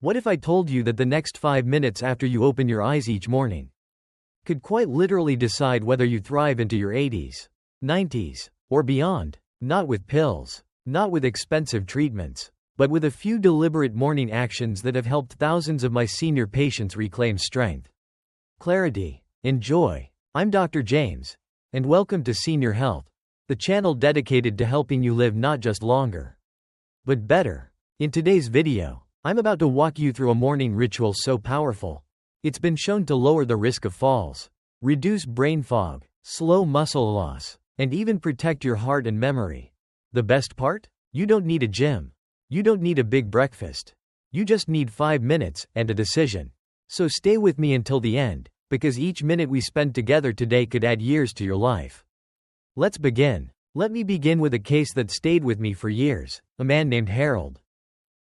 What if I told you that the next 5 minutes after you open your eyes each morning could quite literally decide whether you thrive into your 80s, 90s, or beyond? Not with pills, not with expensive treatments, but with a few deliberate morning actions that have helped thousands of my senior patients reclaim strength, clarity, and joy. I'm Dr. James, and welcome to Senior Health, the channel dedicated to helping you live not just longer, but better. In today's video, I'm about to walk you through a morning ritual so powerful, it's been shown to lower the risk of falls, reduce brain fog, slow muscle loss, and even protect your heart and memory. The best part? You don't need a gym. You don't need a big breakfast. You just need 5 minutes and a decision. So stay with me until the end, because each minute we spend together today could add years to your life. Let's begin. Let me begin with a case that stayed with me for years, a man named Harold.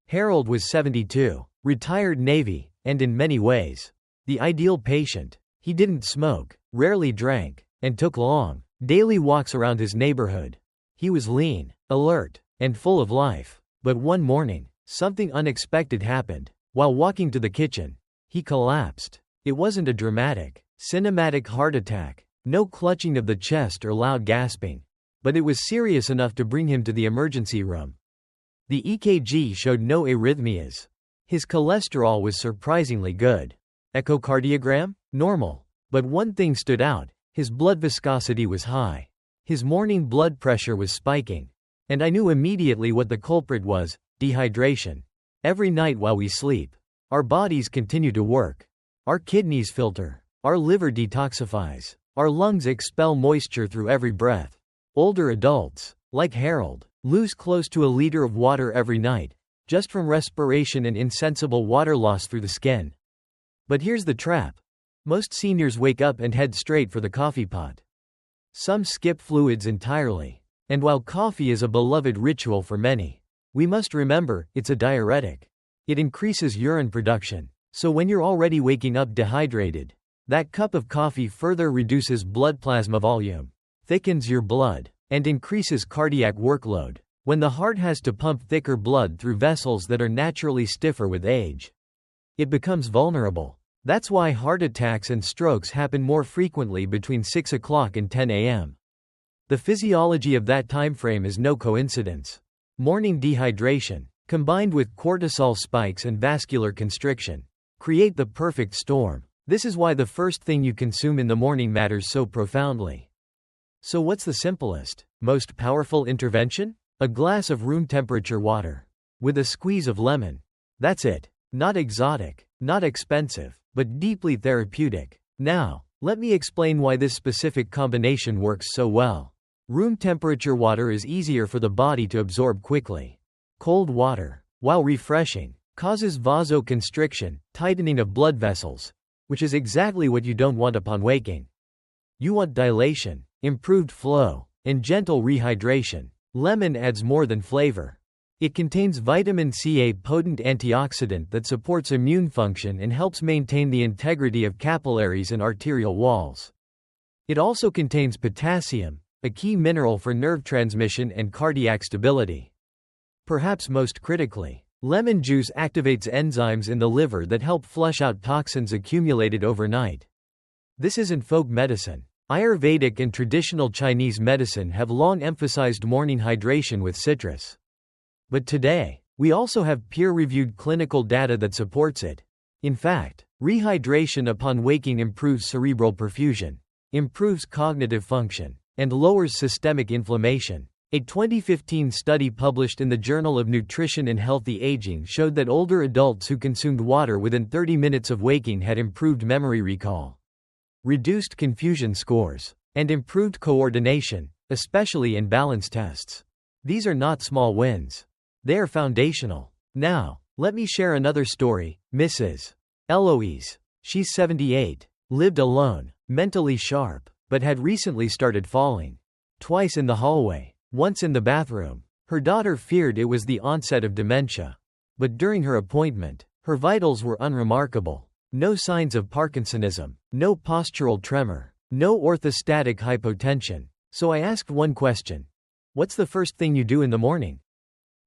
Harold was 72, retired Navy, and in many ways, the ideal patient. He didn't smoke, rarely drank, and took long, daily walks around his neighborhood. He was lean, alert, and full of life. But one morning, something unexpected happened. While walking to the kitchen, he collapsed. It wasn't a dramatic, cinematic heart attack, no clutching of the chest or loud gasping, but it was serious enough to bring him to the emergency room. The EKG showed no arrhythmias. His cholesterol was surprisingly good. Echocardiogram? Normal. But one thing stood out: his blood viscosity was high. His morning blood pressure was spiking. And I knew immediately what the culprit was: dehydration. Every night while we sleep, our bodies continue to work. Our kidneys filter. Our liver detoxifies. Our lungs expel moisture through every breath. Older adults, like Harold, lose close to a liter of water every night, just from respiration and insensible water loss through the skin. But here's the trap. Most seniors wake up and head straight for the coffee pot. Some skip fluids entirely. And while coffee is a beloved ritual for many, we must remember, it's a diuretic. It increases urine production. So when you're already waking up dehydrated, that cup of coffee further reduces blood plasma volume, thickens your blood, and increases cardiac workload. When the heart has to pump thicker blood through vessels that are naturally stiffer with age, it becomes vulnerable. That's why heart attacks and strokes happen more frequently between 6 o'clock and 10 a.m. The physiology of that timeframe is no coincidence. Morning dehydration, combined with cortisol spikes and vascular constriction, create the perfect storm. This is why the first thing you consume in the morning matters so profoundly. So what's the simplest, most powerful intervention? A glass of room temperature water, with a squeeze of lemon. That's it. Not exotic, not expensive, but deeply therapeutic. Now, let me explain why this specific combination works so well. Room temperature water is easier for the body to absorb quickly. Cold water, while refreshing, causes vasoconstriction, tightening of blood vessels, which is exactly what you don't want upon waking. You want dilation, improved flow, and gentle rehydration. Lemon adds more than flavor. It contains vitamin C, a potent antioxidant that supports immune function and helps maintain the integrity of capillaries and arterial walls. It also contains potassium, a key mineral for nerve transmission and cardiac stability. Perhaps most critically, lemon juice activates enzymes in the liver that help flush out toxins accumulated overnight. This isn't folk medicine. Ayurvedic and traditional Chinese medicine have long emphasized morning hydration with citrus. But today, we also have peer-reviewed clinical data that supports it. In fact, rehydration upon waking improves cerebral perfusion, improves cognitive function, and lowers systemic inflammation. A 2015 study published in the Journal of Nutrition and Healthy Aging showed that older adults who consumed water within 30 minutes of waking had improved memory recall, reduced confusion scores, and improved coordination, especially in balance tests. These are not small wins. They are foundational. Now, let me share another story. Mrs. Eloise. She's 78, lived alone, mentally sharp, but had recently started falling. Twice in the hallway, once in the bathroom. Her daughter feared it was the onset of dementia. But during her appointment, her vitals were unremarkable. No signs of Parkinsonism, no postural tremor, no orthostatic hypotension. So I asked one question. What's the first thing you do in the morning?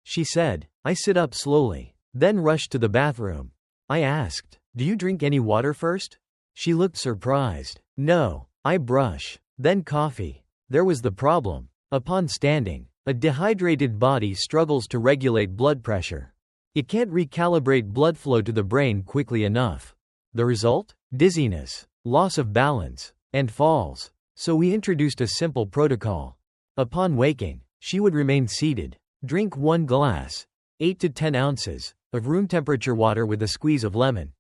She said, I sit up slowly, then rush to the bathroom. I asked, "Do you drink any water first?" She looked surprised. "No, I brush, then coffee." There was the problem. Upon standing, a dehydrated body struggles to regulate blood pressure. It can't recalibrate blood flow to the brain quickly enough. The result? Dizziness, loss of balance, and falls. So we introduced a simple protocol. Upon waking, she would remain seated, drink 1 glass, 8 to 10 ounces, of room temperature water with a squeeze of lemon.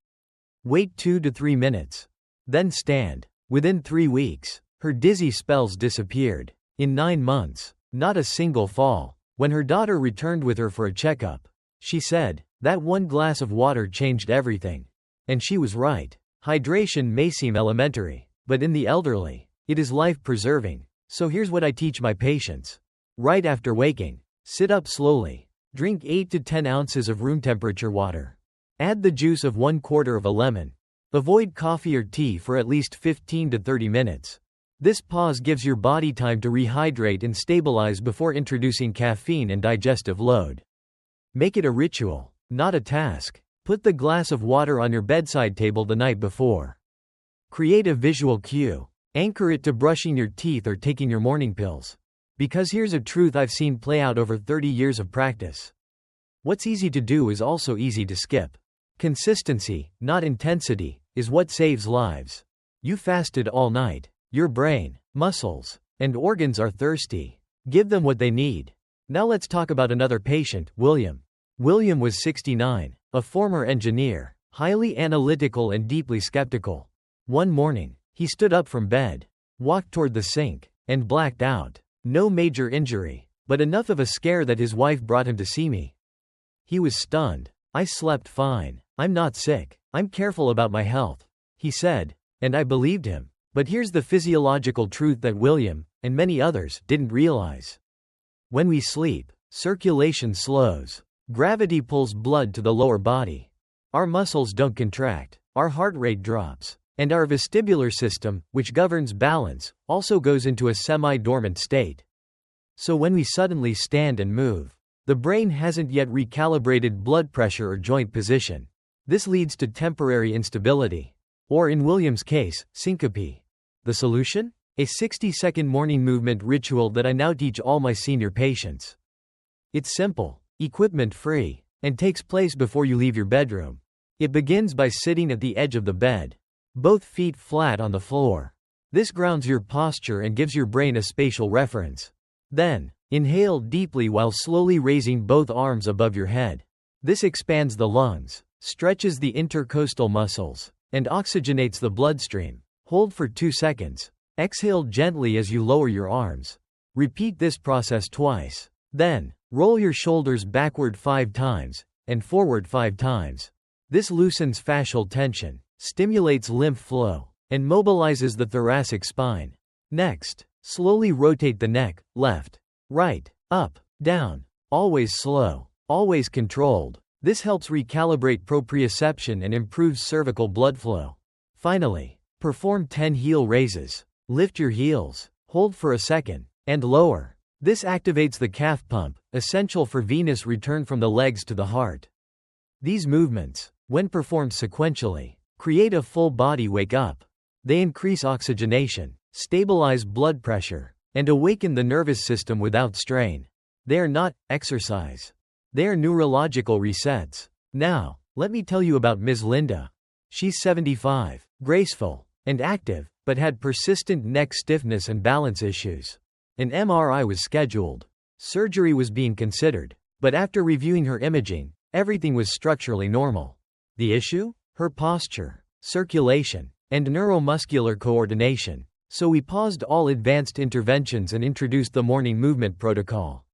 Wait 2 to 3 minutes. Then stand. Within 3 weeks, her dizzy spells disappeared. In 9 months, not a single fall. When her daughter returned with her for a checkup, she said, "That 1 glass of water changed everything." And she was right. Hydration may seem elementary, but in the elderly, it is life-preserving. So here's what I teach my patients. Right after waking, sit up slowly. Drink 8 to 10 ounces of room temperature water. Add the juice of 1/4 of a lemon. Avoid coffee or tea for at least 15 to 30 minutes. This pause gives your body time to rehydrate and stabilize before introducing caffeine and digestive load. Make it a ritual, not a task. Put the glass of water on your bedside table the night before. Create a visual cue. Anchor it to brushing your teeth or taking your morning pills. Because here's a truth I've seen play out over 30 years of practice. What's easy to do is also easy to skip. Consistency, not intensity, is what saves lives. You fasted all night. Your brain, muscles, and organs are thirsty. Give them what they need. Now let's talk about another patient, William. William was 69, a former engineer, highly analytical and deeply skeptical. One morning, he stood up from bed, walked toward the sink, and blacked out. No major injury, but enough of a scare that his wife brought him to see me. He was stunned. "I slept fine. I'm not sick. I'm careful about my health," he said, and I believed him. But here's the physiological truth that William, and many others, didn't realize. When we sleep, circulation slows. Gravity pulls blood to the lower body. Our muscles don't contract, our heart rate drops, and our vestibular system, which governs balance, also goes into a semi-dormant state. So when we suddenly stand and move, the brain hasn't yet recalibrated blood pressure or joint position. This leads to temporary instability, or in William's case, syncope. The solution? A 60-second morning movement ritual that I now teach all my senior patients. It's simple, equipment-free, and takes place before you leave your bedroom. It begins by sitting at the edge of the bed, both feet flat on the floor. This grounds your posture and gives your brain a spatial reference. Then, inhale deeply while slowly raising both arms above your head. This expands the lungs, stretches the intercostal muscles, and oxygenates the bloodstream. Hold for 2 seconds. Exhale gently as you lower your arms. Repeat this process twice. Then, roll your shoulders backward 5 times, and forward 5 times. This loosens fascial tension, stimulates lymph flow, and mobilizes the thoracic spine. Next, slowly rotate the neck, left, right, up, down. Always slow, always controlled. This helps recalibrate proprioception and improves cervical blood flow. Finally, perform 10 heel raises. Lift your heels, hold for a second, and lower. This activates the calf pump, essential for venous return from the legs to the heart. These movements, when performed sequentially, create a full body wake up. They increase oxygenation, stabilize blood pressure, and awaken the nervous system without strain. They are not exercise. They are neurological resets. Now, let me tell you about Ms. Linda. She's 75, graceful, and active, but had persistent neck stiffness and balance issues. An MRI was scheduled. Surgery was being considered, but after reviewing her imaging, everything was structurally normal. The issue? Her posture, circulation, and neuromuscular coordination. So we paused all advanced interventions and introduced the morning movement protocol.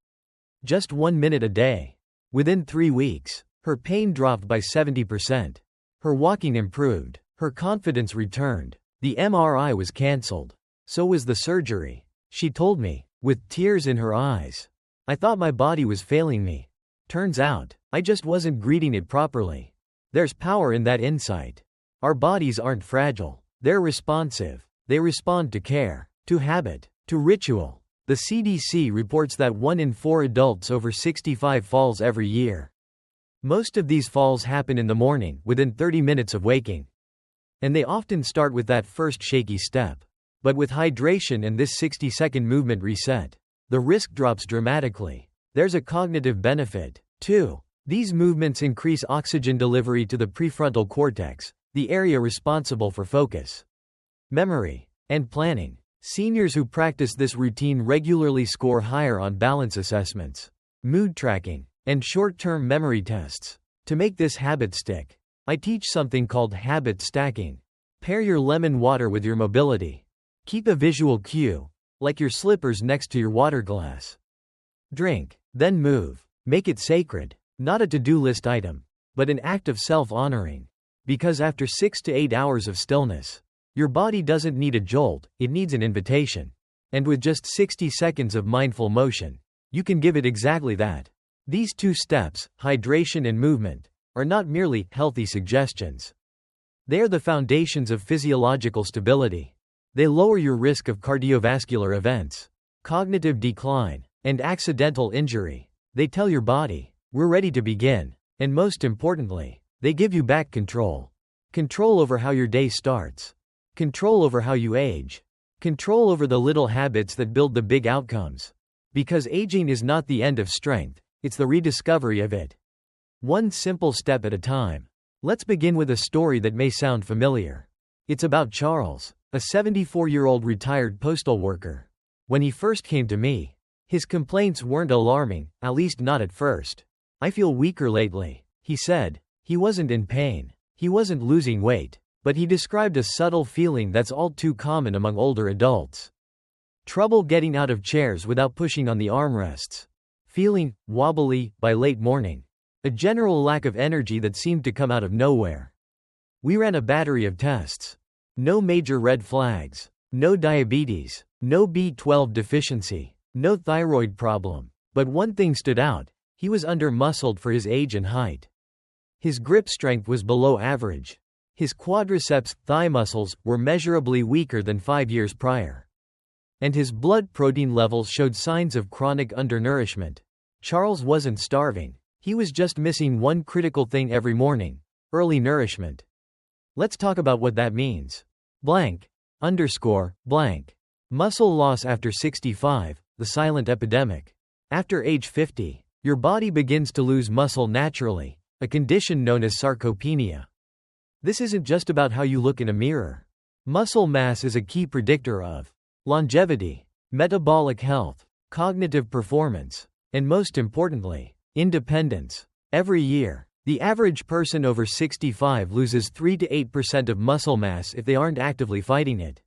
Just 1 minute a day. Within 3 weeks, her pain dropped by 70%. Her walking improved. Her confidence returned. The MRI was cancelled. So was the surgery. She told me, with tears in her eyes. I thought my body was failing me. Turns out, I just wasn't greeting it properly. There's power in that insight. Our bodies aren't fragile. They're responsive. They respond to care, to habit, to ritual. The CDC reports that 1 in 4 adults over 65 falls every year. Most of these falls happen in the morning, within 30 minutes of waking. And they often start with that first shaky step. But with hydration and this 60-second movement reset, the risk drops dramatically. There's a cognitive benefit, too. These movements increase oxygen delivery to the prefrontal cortex, the area responsible for focus, memory, and planning. Seniors who practice this routine regularly score higher on balance assessments, mood tracking, and short-term memory tests. To make this habit stick, I teach something called habit stacking. Pair your lemon water with your mobility. Keep a visual cue, like your slippers next to your water glass. Drink, then move. Make it sacred, not a to-do list item, but an act of self-honoring. Because after 6 to 8 hours of stillness, your body doesn't need a jolt, it needs an invitation. And with just 60 seconds of mindful motion, you can give it exactly that. These two steps, hydration and movement, are not merely healthy suggestions. They are the foundations of physiological stability. They lower your risk of cardiovascular events, cognitive decline, and accidental injury. They tell your body, we're ready to begin. And most importantly, they give you back control. Control over how your day starts. Control over how you age. Control over the little habits that build the big outcomes. Because aging is not the end of strength, it's the rediscovery of it. One simple step at a time. Let's begin with a story that may sound familiar. It's about Charles, a 74-year-old retired postal worker. When he first came to me, his complaints weren't alarming, at least not at first. I feel weaker lately, he said. He wasn't in pain. He wasn't losing weight. But he described a subtle feeling that's all too common among older adults. Trouble getting out of chairs without pushing on the armrests. Feeling wobbly by late morning. A general lack of energy that seemed to come out of nowhere. We ran a battery of tests. No major red flags. No diabetes. No B12 deficiency. No thyroid problem. But one thing stood out. He was under-muscled for his age and height. His grip strength was below average. His quadriceps, thigh muscles, were measurably weaker than 5 years prior. And his blood protein levels showed signs of chronic undernourishment. Charles wasn't starving. He was just missing one critical thing every morning: early nourishment. Let's talk about what that means. Blank. Muscle loss after 65, the silent epidemic. After age 50, your body begins to lose muscle naturally, a condition known as sarcopenia. This isn't just about how you look in a mirror. Muscle mass is a key predictor of longevity, metabolic health, cognitive performance, and most importantly, independence. Every year, the average person over 65 loses 3 to 8% of muscle mass if they aren't actively fighting it.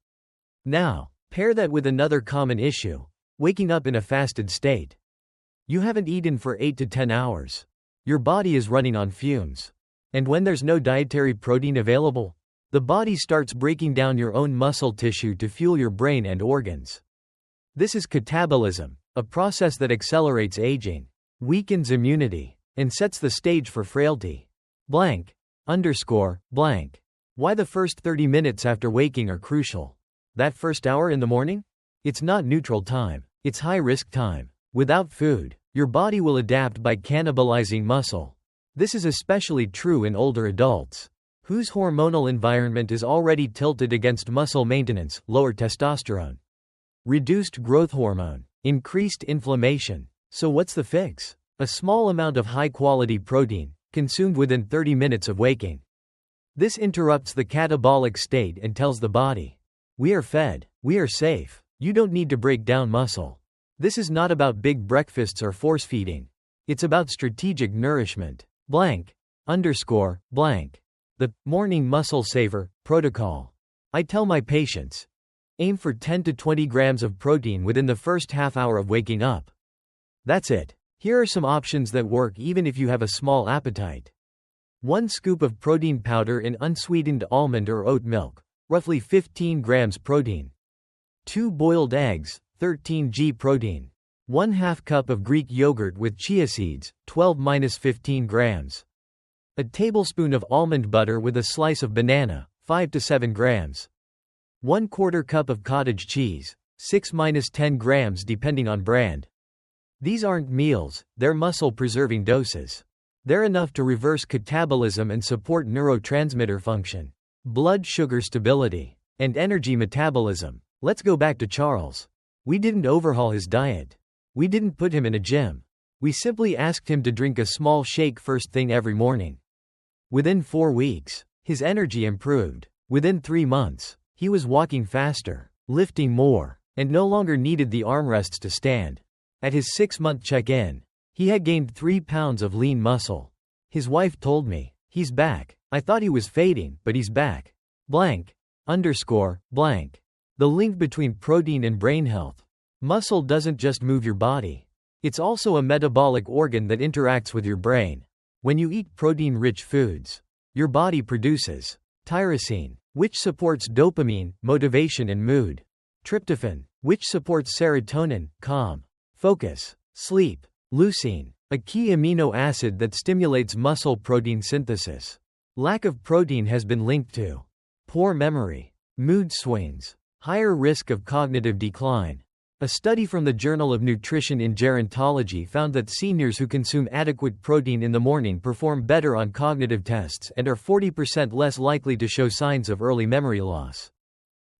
Now, pair that with another common issue: waking up in a fasted state. You haven't eaten for 8 to 10 hours. Your body is running on fumes. And when there's no dietary protein available, the body starts breaking down your own muscle tissue to fuel your brain and organs. This is catabolism, a process that accelerates aging, weakens immunity, and sets the stage for frailty. Why the first 30 minutes after waking are crucial. That first hour in the morning? It's not neutral time, it's high-risk time. Without food, your body will adapt by cannibalizing muscle. This is especially true in older adults, whose hormonal environment is already tilted against muscle maintenance: lower testosterone, reduced growth hormone, increased inflammation. So what's the fix? A small amount of high-quality protein, consumed within 30 minutes of waking. This interrupts the catabolic state and tells the body, we are fed, we are safe, you don't need to break down muscle. This is not about big breakfasts or force feeding. It's about strategic nourishment. The Morning Muscle Saver Protocol. I tell my patients, aim for 10 to 20 grams of protein within the first half hour of waking up. That's it. Here are some options that work even if you have a small appetite. 1 scoop of protein powder in unsweetened almond or oat milk, roughly 15 grams protein. 2 boiled eggs, 13 g protein. 1/2 cup of Greek yogurt with chia seeds, 12–15 grams. A tablespoon of almond butter with a slice of banana, 5 to 7 grams. 1/4 cup of cottage cheese, 6–10 grams depending on brand. These aren't meals, they're muscle-preserving doses. They're enough to reverse catabolism and support neurotransmitter function, blood sugar stability, and energy metabolism. Let's go back to Charles. We didn't overhaul his diet. We didn't put him in a gym. We simply asked him to drink a small shake first thing every morning. Within 4 weeks, his energy improved. Within 3 months, he was walking faster, lifting more, and no longer needed the armrests to stand. At his 6-month check-in, he had gained 3 pounds of lean muscle. His wife told me, "He's back. I thought he was fading, but he's back." Blank. Underscore, blank. The link between protein and brain health. Muscle doesn't just move your body. It's also a metabolic organ that interacts with your brain. When you eat protein-rich foods, your body produces tyrosine, which supports dopamine, motivation and mood. Tryptophan, which supports serotonin, calm, focus, sleep. Leucine, a key amino acid that stimulates muscle protein synthesis. Lack of protein has been linked to poor memory, mood swings, higher risk of cognitive decline. A study from the Journal of Nutrition in Gerontology found that seniors who consume adequate protein in the morning perform better on cognitive tests and are 40% less likely to show signs of early memory loss.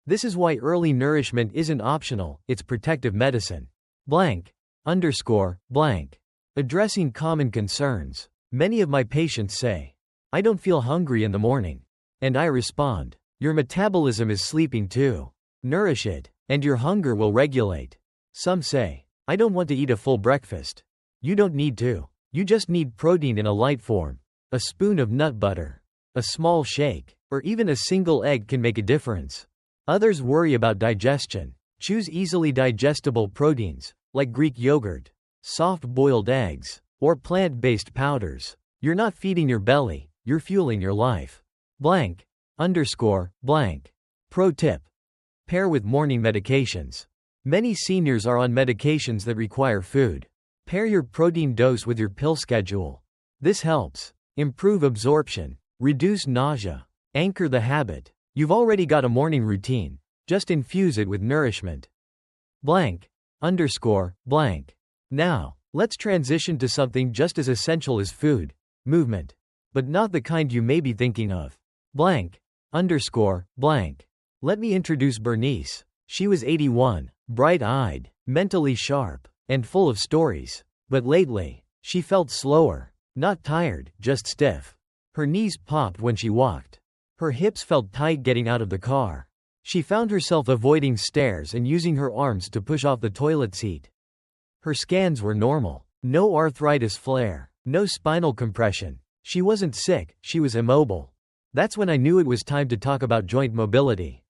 This is why early nourishment isn't optional, it's protective medicine. Blank. Underscore, blank. Addressing common concerns. Many of my patients say, "I don't feel hungry in the morning." And I respond, "Your metabolism is sleeping too. Nourish it, and your hunger will regulate." Some say, "I don't want to eat a full breakfast." You don't need to. You just need protein in a light form. A spoon of nut butter, a small shake, or even a single egg can make a difference. Others worry about digestion. Choose easily digestible proteins, like Greek yogurt, soft-boiled eggs, or plant-based powders. You're not feeding your belly, you're fueling your life. Blank. Underscore, blank. Pro tip. Pair with morning medications. Many seniors are on medications that require food. Pair your protein dose with your pill schedule. This helps improve absorption, reduce nausea, anchor the habit. You've already got a morning routine, just infuse it with nourishment. Blank. Underscore, blank. Now, let's transition to something just as essential as food, movement. But not the kind you may be thinking of. Blank. Underscore, blank. Let me introduce Bernice. She was 81, bright-eyed, mentally sharp, and full of stories. But lately, she felt slower. Not tired, just stiff. Her knees popped when she walked. Her hips felt tight getting out of the car. She found herself avoiding stairs and using her arms to push off the toilet seat. Her scans were normal. No arthritis flare, no spinal compression. She wasn't sick, she was immobile. That's when I knew it was time to talk about joint mobility.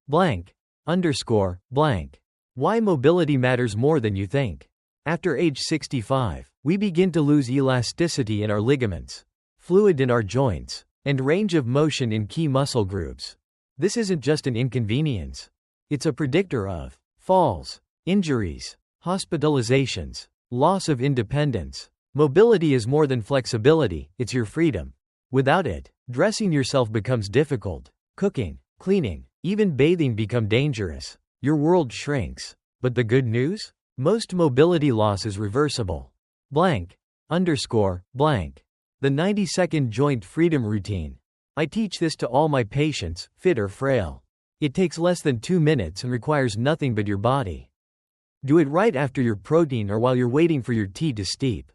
Blank. Underscore, blank. Why mobility matters more than you think. After age 65, we begin to lose elasticity in our ligaments, fluid in our joints, and range of motion in key muscle groups. This isn't just an inconvenience. It's a predictor of falls, injuries, hospitalizations, loss of independence. Mobility is more than flexibility, it's your freedom. Without it, dressing yourself becomes difficult. Cooking, cleaning, even bathing become dangerous. Your world shrinks. But the good news? Most mobility loss is reversible. Blank. Underscore, blank. The 90-second joint freedom routine. I teach this to all my patients, fit or frail. It takes less than 2 minutes and requires nothing but your body. Do it right after your protein or while you're waiting for your tea to steep.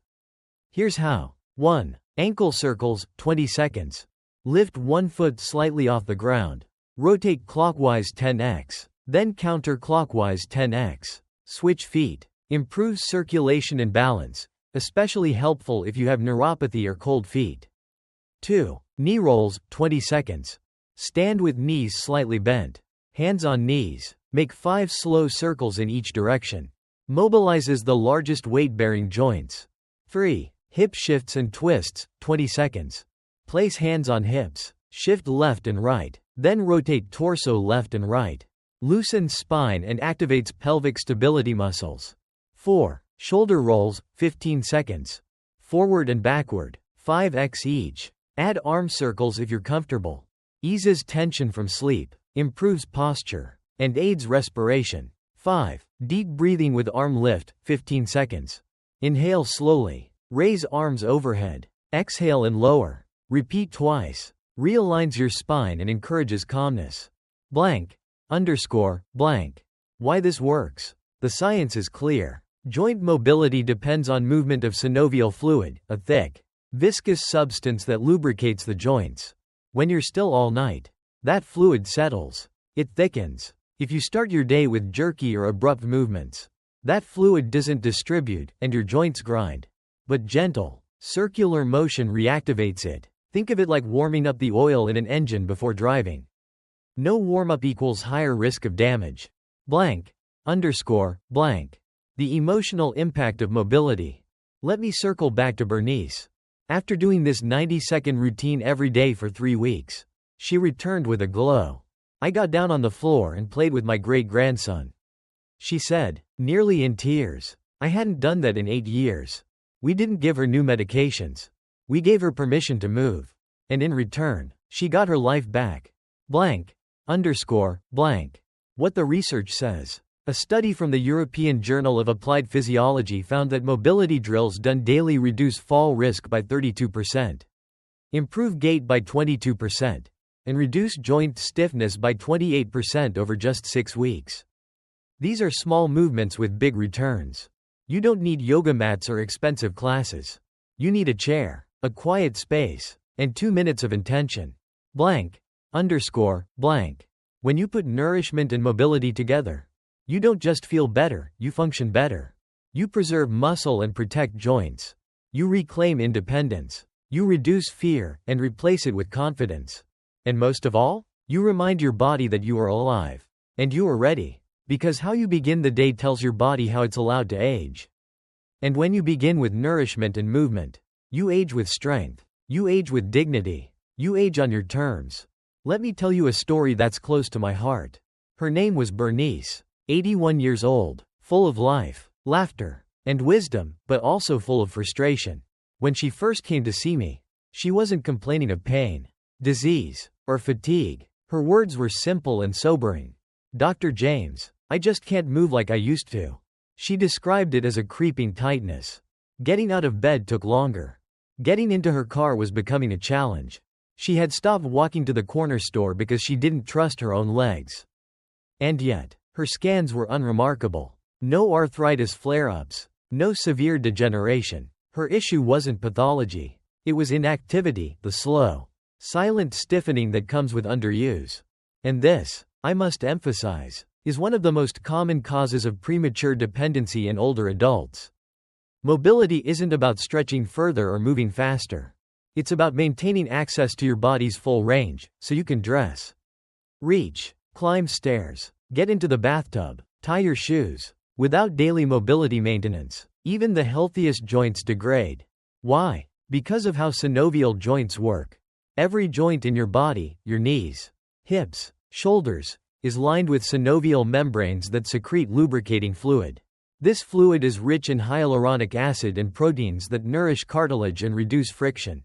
Here's how. 1. Ankle circles, 20 seconds. Lift one foot slightly off the ground. Rotate clockwise 10x, then counterclockwise 10x. Switch feet. Improves circulation and balance, especially helpful if you have neuropathy or cold feet. 2. Knee rolls, 20 seconds. Stand with knees slightly bent. Hands on knees. Make 5 slow circles in each direction. Mobilizes the largest weight-bearing joints. 3. Hip shifts and twists, 20 seconds. Place hands on hips. Shift left and right. Then rotate torso left and right. Loosens spine and activates pelvic stability muscles. 4. Shoulder rolls, 15 seconds. Forward and backward, 5x each. Add arm circles if you're comfortable. Eases tension from sleep, improves posture, and aids respiration. 5. Deep breathing with arm lift, 15 seconds. Inhale slowly. Raise arms overhead. Exhale and lower. Repeat twice. Realigns your spine and encourages calmness. Blank. Underscore. Blank. Why this works? The science is clear. Joint mobility depends on movement of synovial fluid, a thick, viscous substance that lubricates the joints. When you're still all night, that fluid settles. It thickens. If you start your day with jerky or abrupt movements, that fluid doesn't distribute, and your joints grind. But gentle, circular motion reactivates it. Think of it like warming up the oil in an engine before driving. No warm-up equals higher risk of damage. Blank. Underscore. Blank. The emotional impact of mobility. Let me circle back to Bernice. After doing this 90-second routine every day for 3 weeks, she returned with a glow. I got down on the floor and played with my great-grandson. She said, nearly in tears. I hadn't done that in 8 years. We didn't give her new medications. We gave her permission to move. And in return, she got her life back. Blank. Underscore. Blank. What the research says. A study from the European Journal of Applied Physiology found that mobility drills done daily reduce fall risk by 32%, improve gait by 22%, and reduce joint stiffness by 28% over just 6 weeks. These are small movements with big returns. You don't need yoga mats or expensive classes. You need a chair, a quiet space, and 2 minutes of intention. Blank. Underscore. Blank. When you put nourishment and mobility together, you don't just feel better, you function better. You preserve muscle and protect joints. You reclaim independence. You reduce fear and replace it with confidence. And most of all, you remind your body that you are alive. And you are ready. Because how you begin the day tells your body how it's allowed to age. And when you begin with nourishment and movement, you age with strength. You age with dignity. You age on your terms. Let me tell you a story that's close to my heart. Her name was Bernice. 81 years old, full of life, laughter, and wisdom, but also full of frustration. When she first came to see me, she wasn't complaining of pain, disease, or fatigue. Her words were simple and sobering. Dr. James, I just can't move like I used to. She described it as a creeping tightness. Getting out of bed took longer. Getting into her car was becoming a challenge. She had stopped walking to the corner store because she didn't trust her own legs. And yet, her scans were unremarkable. No arthritis flare-ups. No severe degeneration. Her issue wasn't pathology. It was inactivity, the slow, silent stiffening that comes with underuse. And this, I must emphasize, is one of the most common causes of premature dependency in older adults. Mobility isn't about stretching further or moving faster. It's about maintaining access to your body's full range, so you can dress, reach, climb stairs, get into the bathtub, tie your shoes. Without daily mobility maintenance, even the healthiest joints degrade. Why? Because of how synovial joints work. Every joint in your body, your knees, hips, shoulders, is lined with synovial membranes that secrete lubricating fluid. This fluid is rich in hyaluronic acid and proteins that nourish cartilage and reduce friction.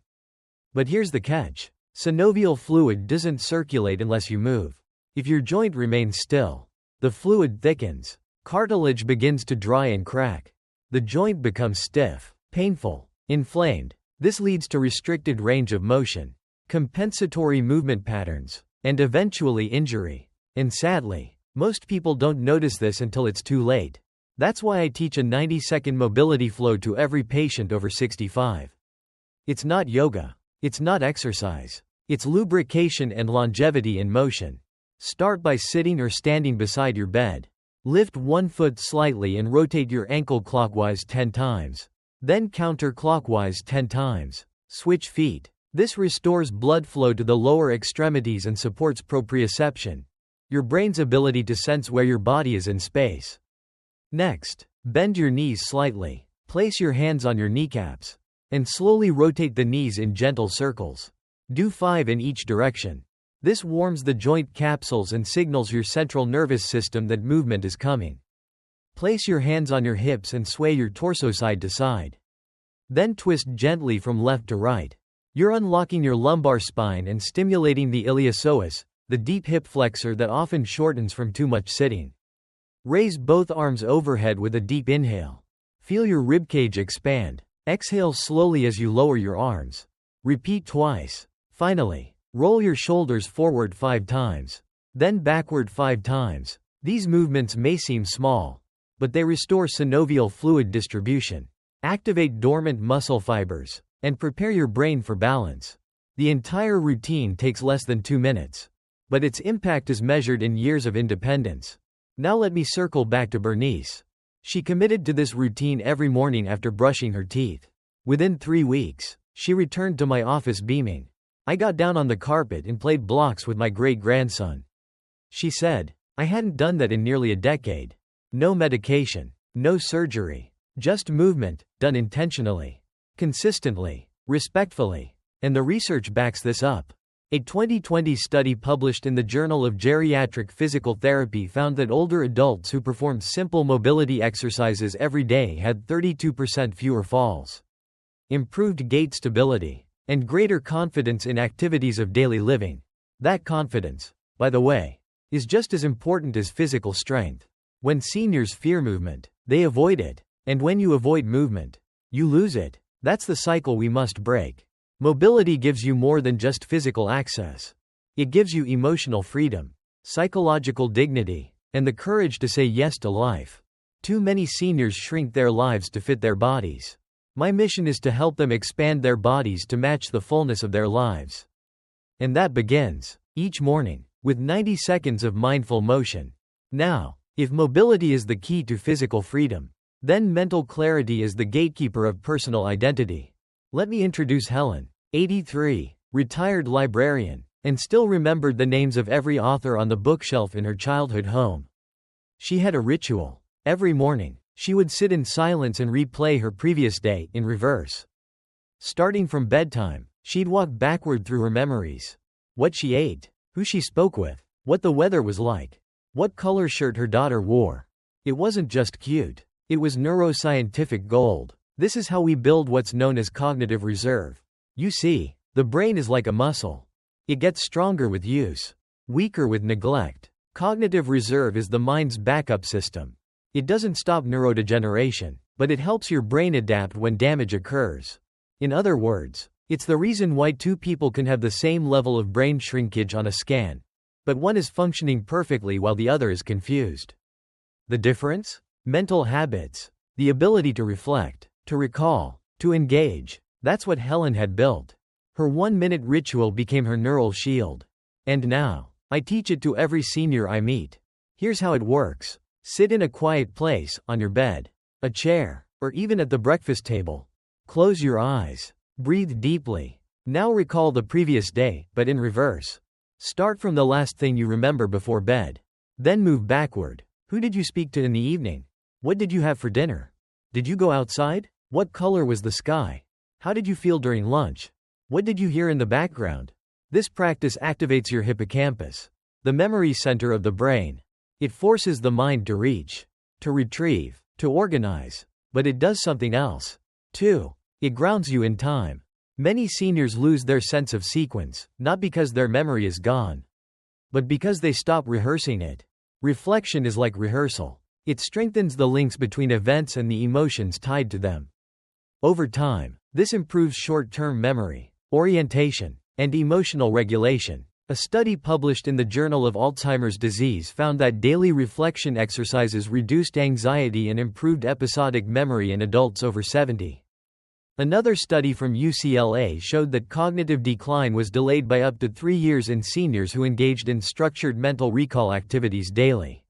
But here's the catch. Synovial fluid doesn't circulate unless you move. If your joint remains still, the fluid thickens, cartilage begins to dry and crack. The joint becomes stiff, painful, inflamed. This leads to restricted range of motion, compensatory movement patterns, and eventually injury. And sadly, most people don't notice this until it's too late. That's why I teach a 90-second mobility flow to every patient over 65. It's not yoga. It's not exercise. It's lubrication and longevity in motion. Start by sitting or standing beside your bed. Lift one foot slightly and rotate your ankle clockwise 10 times. Then counterclockwise 10 times. Switch feet. This restores blood flow to the lower extremities and supports proprioception, your brain's ability to sense where your body is in space. Next, bend your knees slightly. Place your hands on your kneecaps. And slowly rotate the knees in gentle circles. Do 5 in each direction. This warms the joint capsules and signals your central nervous system that movement is coming. Place your hands on your hips and sway your torso side to side. Then twist gently from left to right. You're unlocking your lumbar spine and stimulating the iliopsoas, the deep hip flexor that often shortens from too much sitting. Raise both arms overhead with a deep inhale. Feel your ribcage expand. Exhale slowly as you lower your arms. Repeat twice. Finally, roll your shoulders forward 5 times. Then backward 5 times. These movements may seem small, but they restore synovial fluid distribution, activate dormant muscle fibers, and prepare your brain for balance. The entire routine takes less than 2 minutes, but its impact is measured in years of independence. Now let me circle back to Bernice. She committed to this routine every morning after brushing her teeth. Within 3 weeks, she returned to my office beaming. I got down on the carpet and played blocks with my great-grandson. She said, I hadn't done that in nearly a decade. No medication, no surgery, just movement, done intentionally, consistently, respectfully. And the research backs this up. A 2020 study published in the Journal of Geriatric Physical Therapy found that older adults who performed simple mobility exercises every day had 32% fewer falls, improved gait stability, and greater confidence in activities of daily living. That confidence, by the way, is just as important as physical strength. When seniors fear movement, they avoid it. And when you avoid movement, you lose it. That's the cycle we must break. Mobility gives you more than just physical access. It gives you emotional freedom, psychological dignity, and the courage to say yes to life. Too many seniors shrink their lives to fit their bodies. My mission is to help them expand their bodies to match the fullness of their lives. And that begins, each morning, with 90 seconds of mindful motion. Now, if mobility is the key to physical freedom, then mental clarity is the gatekeeper of personal identity. Let me introduce Helen, 83, retired librarian, and still remembered the names of every author on the bookshelf in her childhood home. She had a ritual. Every morning, she would sit in silence and replay her previous day in reverse. Starting from bedtime, she'd walk backward through her memories. What she ate, who she spoke with, what the weather was like, what color shirt her daughter wore. It wasn't just cute. It was neuroscientific gold. This is how we build what's known as cognitive reserve. You see, the brain is like a muscle. It gets stronger with use, weaker with neglect. Cognitive reserve is the mind's backup system. It doesn't stop neurodegeneration, but it helps your brain adapt when damage occurs. In other words, it's the reason why 2 people can have the same level of brain shrinkage on a scan, but one is functioning perfectly while the other is confused. The difference? Mental habits. The ability to reflect, to recall, to engage. That's what Helen had built. Her 1-minute ritual became her neural shield. And now, I teach it to every senior I meet. Here's how it works. Sit in a quiet place, on your bed, a chair, or even at the breakfast table. Close your eyes. Breathe deeply. Now recall the previous day, but in reverse. Start from the last thing you remember before bed. Then move backward. Who did you speak to in the evening? What did you have for dinner? Did you go outside? What color was the sky? How did you feel during lunch? What did you hear in the background? This practice activates your hippocampus, the memory center of the brain. It forces the mind to reach, to retrieve, to organize. But it does something else, too. It grounds you in time. Many seniors lose their sense of sequence, not because their memory is gone, but because they stop rehearsing it. Reflection is like rehearsal. It strengthens the links between events and the emotions tied to them. Over time, this improves short-term memory, orientation, and emotional regulation. A study published in the Journal of Alzheimer's Disease found that daily reflection exercises reduced anxiety and improved episodic memory in adults over 70. Another study from UCLA showed that cognitive decline was delayed by up to 3 years in seniors who engaged in structured mental recall activities daily.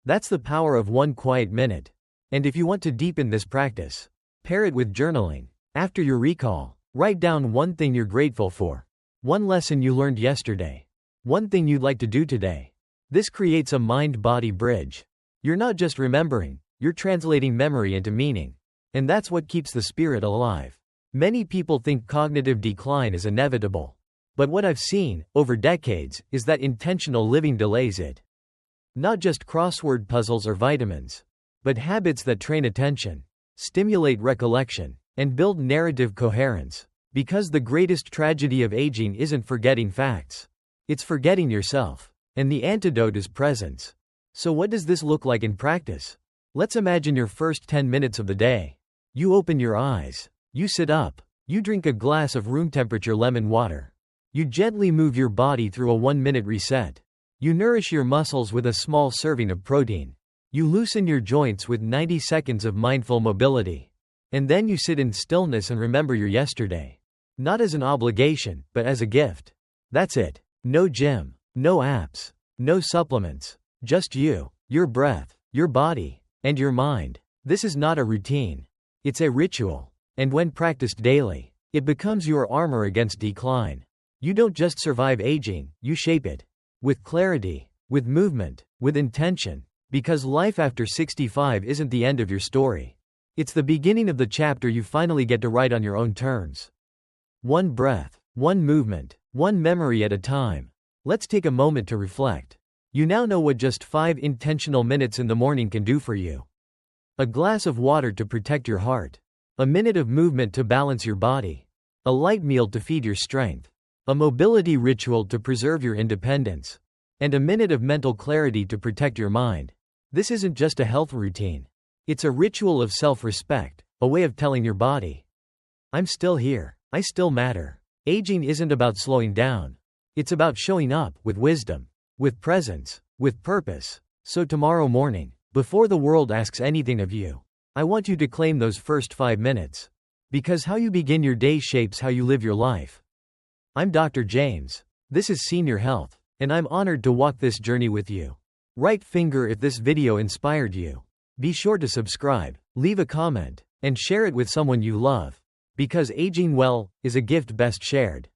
That's the power of 1 quiet minute. And if you want to deepen this practice, pair it with journaling. After your recall, write down 1 thing you're grateful for, 1 lesson you learned yesterday, 1 thing you'd like to do today. This creates a mind-body bridge. You're not just remembering, you're translating memory into meaning. And that's what keeps the spirit alive. Many people think cognitive decline is inevitable. But what I've seen, over decades, is that intentional living delays it. Not just crossword puzzles or vitamins, but habits that train attention, stimulate recollection, and build narrative coherence. Because the greatest tragedy of aging isn't forgetting facts. It's forgetting yourself. And the antidote is presence. So what does this look like in practice? Let's imagine your first 10 minutes of the day. You open your eyes. You sit up. You drink a glass of room temperature lemon water. You gently move your body through a 1-minute reset. You nourish your muscles with a small serving of protein. You loosen your joints with 90 seconds of mindful mobility. And then you sit in stillness and remember your yesterday. Not as an obligation, but as a gift. That's it. No gym. No apps. No supplements. Just you, your breath, your body, and your mind. This is not a routine. It's a ritual. And when practiced daily, it becomes your armor against decline. You don't just survive aging, you shape it. With clarity, with movement, with intention. Because life after 65 isn't the end of your story. It's the beginning of the chapter you finally get to write on your own terms. One breath, one movement, one memory at a time. Let's take a moment to reflect. You now know what just 5 intentional minutes in the morning can do for you. A glass of water to protect your heart. A minute of movement to balance your body. A light meal to feed your strength. A mobility ritual to preserve your independence. And a minute of mental clarity to protect your mind. This isn't just a health routine. It's a ritual of self-respect, a way of telling your body, I'm still here, I still matter. Aging isn't about slowing down. It's about showing up with wisdom, with presence, with purpose. So tomorrow morning, before the world asks anything of you, I want you to claim those first 5 minutes. Because how you begin your day shapes how you live your life. I'm Dr. James. This is Senior Health, and I'm honored to walk this journey with you. Right finger if this video inspired you. Be sure to subscribe, leave a comment, and share it with someone you love. Because aging well is a gift best shared.